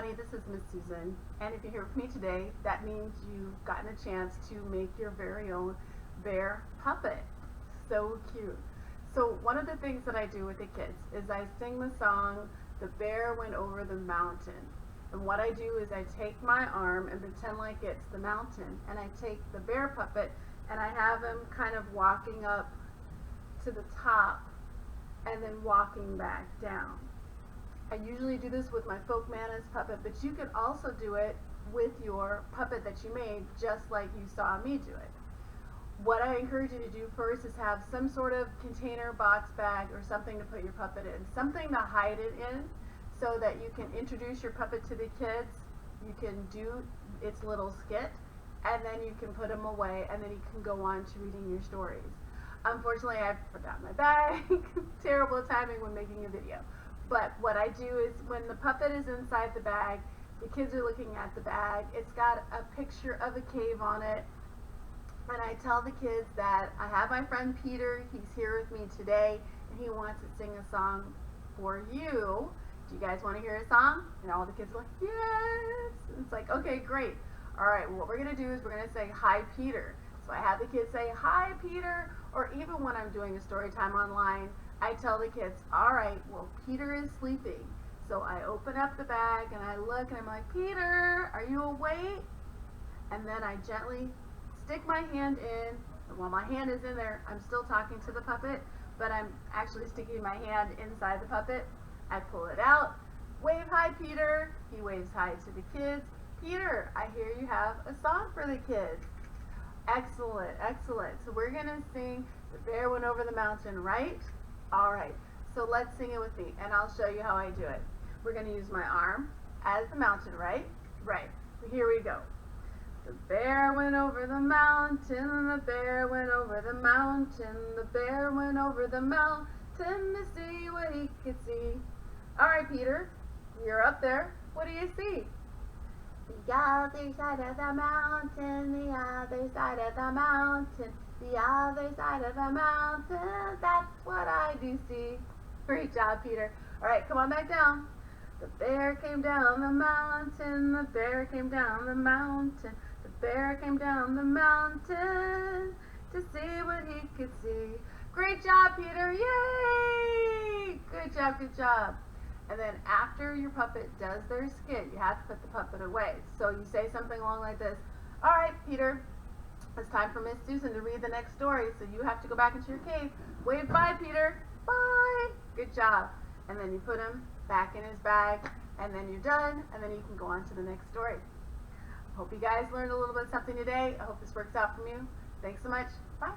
everybody, this is Miss Susan, and if you're here with me today, that means you've gotten a chance to make your very own bear puppet. So cute. So one of the things that I do with the kids is I sing the song, "The Bear Went Over the Mountain." And what I do is I take my arm and pretend like it's the mountain, and I take the bear puppet and I have him kind of walking up to the top and then walking back down. I usually do this with my folk manas puppet, but you can also do it with your puppet that you made, just like you saw me do it. What I encourage you to do first is have some sort of container, box, bag, or something to put your puppet in, something to hide it in, so that you can introduce your puppet to the kids, you can do its little skit, and then you can put him away, and then you can go on to reading your stories. Unfortunately, I forgot my bag. Terrible timing when making a video. But what I do is when the puppet is inside the bag, the kids are looking at the bag. It's got a picture of a cave on it. And I tell the kids that I have my friend Peter. He's here with me today, and he wants to sing a song for you. Do you guys want to hear a song? And all the kids are like, yes. And it's like, okay, great. All right, well, what we're going to do is we're going to say, "Hi, Peter." So I have the kids say, "Hi, Peter," or even when I'm doing a story time online, I tell the kids, all right, well, Peter is sleeping. So I open up the bag and I look and I'm like, "Peter, are you awake?" And then I gently stick my hand in. And while my hand is in there, I'm still talking to the puppet, but I'm actually sticking my hand inside the puppet. I pull it out, wave "Hi, Peter." He waves hi to the kids. "Peter, I hear you have a song for the kids." Excellent, excellent. So we're going to sing "The Bear Went Over the Mountain," right? All right, so let's sing it with me, and I'll show you how I do it. We're going to use my arm as the mountain, right? Right. Here we go. The bear went over the mountain, the bear went over the mountain, the bear went over the mountain to see what he could see. All right, Peter, you're up there. What do you see? The other side of the mountain, the other side of the mountain, the other side of the mountain, that's what I do see. Great job, Peter. All right, come on back down. The bear came down the mountain, the bear came down the mountain, the bear came down the mountain to see what he could see. Great job, Peter. Yay! Good job, good job. And then after your puppet does their skit, you have to put the puppet away. So you say something along like this: "All right, Peter, it's time for Miss Susan to read the next story, so you have to go back into your cave. Wave bye, Peter. Bye. Good job." And then you put him back in his bag, and then you're done, and then you can go on to the next story. Hope you guys learned a little bit something today. I hope this works out for you. Thanks so much. Bye.